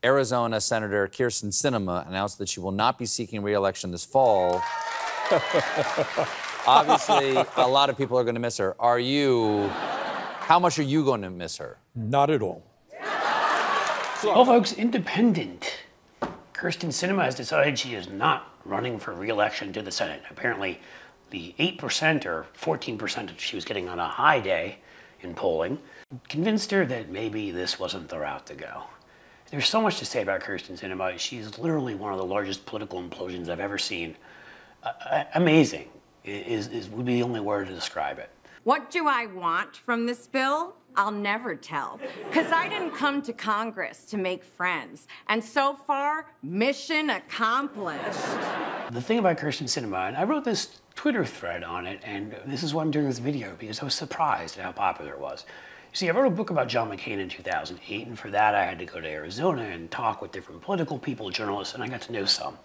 Arizona Senator Kyrsten Sinema announced that she will not be seeking re-election this fall. Obviously, a lot of people are going to miss her. How much are you going to miss her? Not at all. Well, folks, independent. Kyrsten Sinema has decided she is not running for re-election to the Senate. Apparently, the 8% or 14% that she was getting on a high day in polling convinced her that maybe this wasn't the route to go. There's so much to say about Kyrsten Sinema. She's literally one of the largest political implosions I've ever seen. Amazing would be the only word to describe it. What do I want from this bill? I'll never tell, because I didn't come to Congress to make friends. And so far, mission accomplished. The thing about Kyrsten Sinema, and I wrote this Twitter thread on it, and this is why I'm doing this video, because I was surprised at how popular it was. You see, I wrote a book about John McCain in 2008, and for that I had to go to Arizona and talk with different political people, journalists, and I got to know some.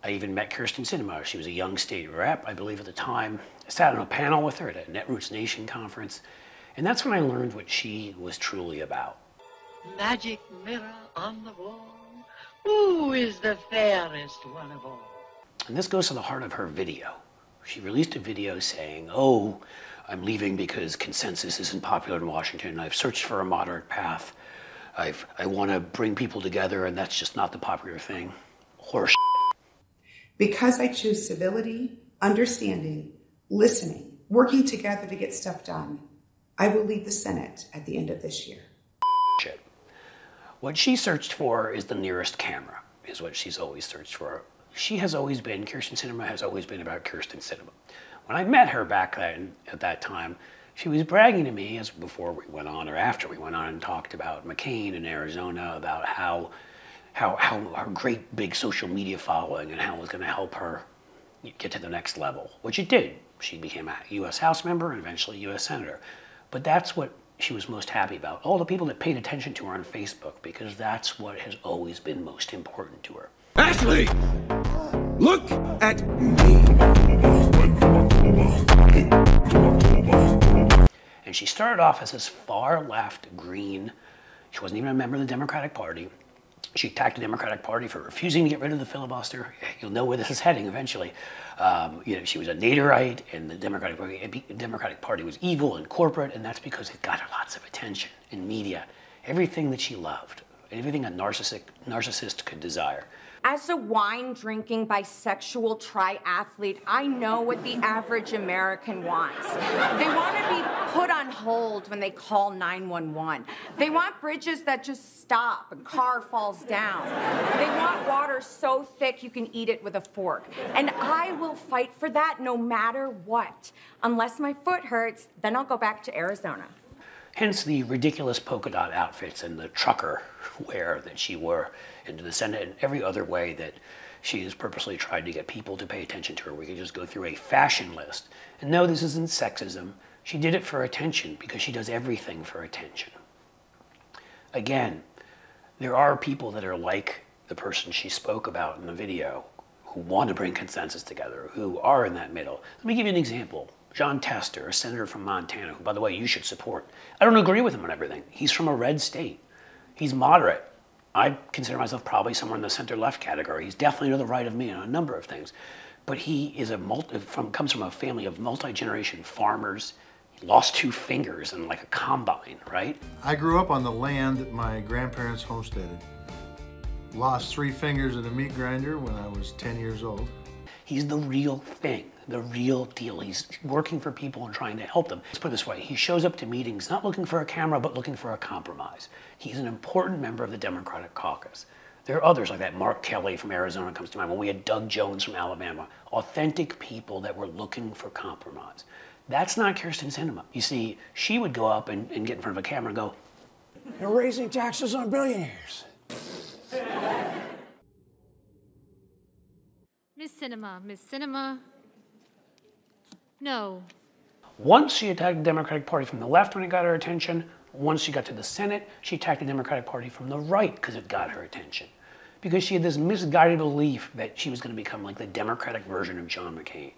I even met Kyrsten Sinema. She was a young state rep, I believe at the time. I sat on a panel with her at a Netroots Nation conference, and that's when I learned what she was truly about. Magic mirror on the wall, who is the fairest one of all? And this goes to the heart of her video. She released a video saying, oh, I'm leaving because consensus isn't popular in Washington. I've searched for a moderate path. I want to bring people together, and that's just not the popular thing. Horse. Because I choose civility, understanding, listening, working together to get stuff done, I will leave the Senate at the end of this year. Shit. What she searched for is the nearest camera, is what she's always searched for. She has always been, Kyrsten Sinema has always been about Kyrsten Sinema. When I met her back then, at that time, she was bragging to me, as before we went on or after we went on and talked about McCain in Arizona, about how her great big social media following and how it was going to help her get to the next level, which it did. She became a U.S. House member and eventually U.S. Senator. But that's what she was most happy about. All the people that paid attention to her on Facebook, because that's what has always been most important to her. Ashley, look at me. And she started off as this far left green. She wasn't even a member of the Democratic Party. She attacked the Democratic Party for refusing to get rid of the filibuster. You'll know where this is heading eventually. She was a Naderite, and the Democratic Party was evil and corporate, and that's because it got her lots of attention in media. Everything that she loved, everything a narcissist could desire. As a wine-drinking, bisexual triathlete, I know what the average American wants. They want to be put on hold when they call 911. They want bridges that just stop and car falls down. They want water so thick you can eat it with a fork. And I will fight for that no matter what. Unless my foot hurts, then I'll go back to Arizona. Hence the ridiculous polka dot outfits and the trucker wear that she wore into the Senate, and every other way that she has purposely tried to get people to pay attention to her. We could just go through a fashion list. And no, this isn't sexism. She did it for attention because she does everything for attention. Again, there are people that are like the person she spoke about in the video who want to bring consensus together, who are in that middle. Let me give you an example. John Tester, a senator from Montana, who, by the way, you should support. I don't agree with him on everything. He's from a red state. He's moderate. I consider myself probably somewhere in the center-left category. He's definitely to the right of me on a number of things. But he is comes from a family of multi-generation farmers. He lost 2 fingers in like a combine, right? I grew up on the land that my grandparents homesteaded. Lost 3 fingers in a meat grinder when I was 10 years old. He's the real thing, the real deal. He's working for people and trying to help them. Let's put it this way, he shows up to meetings not looking for a camera, but looking for a compromise. He's an important member of the Democratic caucus. There are others like that. Mark Kelly from Arizona comes to mind. When we had Doug Jones from Alabama, authentic people that were looking for compromise. That's not Kyrsten Sinema. You see, she would go up and get in front of a camera and go, "You're raising taxes on billionaires." Miss Sinema, no. Once she attacked the Democratic Party from the left when it got her attention. Once she got to the Senate, she attacked the Democratic Party from the right because it got her attention. Because she had this misguided belief that she was going to become like the Democratic version of John McCain.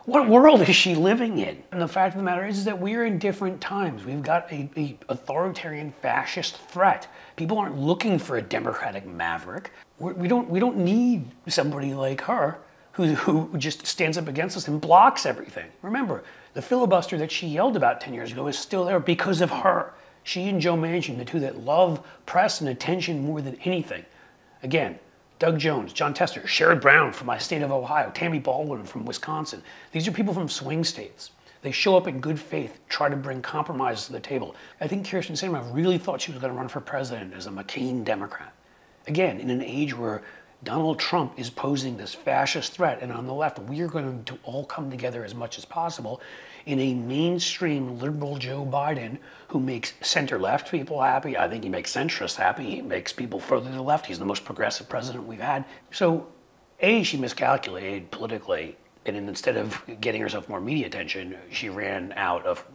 What world is she living in? And the fact of the matter is that we're in different times. We've got a authoritarian fascist threat. People aren't looking for a democratic maverick. We don't need somebody like her who just stands up against us and blocks everything. Remember, the filibuster that she yelled about 10 years ago is still there because of her. She and Joe Manchin, the two that love press and attention more than anything. Again, Doug Jones, John Tester, Sherrod Brown from my state of Ohio, Tammy Baldwin from Wisconsin. These are people from swing states. They show up in good faith, try to bring compromises to the table. I think Kyrsten Sinema really thought she was going to run for president as a McCain Democrat. Again, in an age where Donald Trump is posing this fascist threat, and on the left, we are going to all come together as much as possible in a mainstream liberal Joe Biden who makes center-left people happy. I think he makes centrists happy. He makes people further to the left. He's the most progressive president we've had. So, A, she miscalculated politically, and instead of getting herself more media attention, she ran out of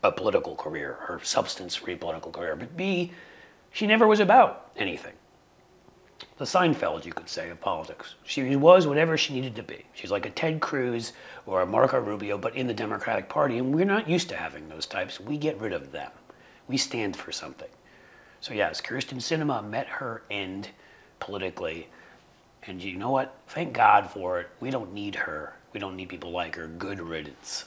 a political career, her substance-free political career. But B, she never was about anything. The Seinfeld, you could say, of politics. She was whatever she needed to be. She's like a Ted Cruz or a Marco Rubio, but in the Democratic Party, and we're not used to having those types. We get rid of them. We stand for something. So yes, Kyrsten Sinema met her end politically, and you know what? Thank God for it. We don't need her. We don't need people like her. Good riddance.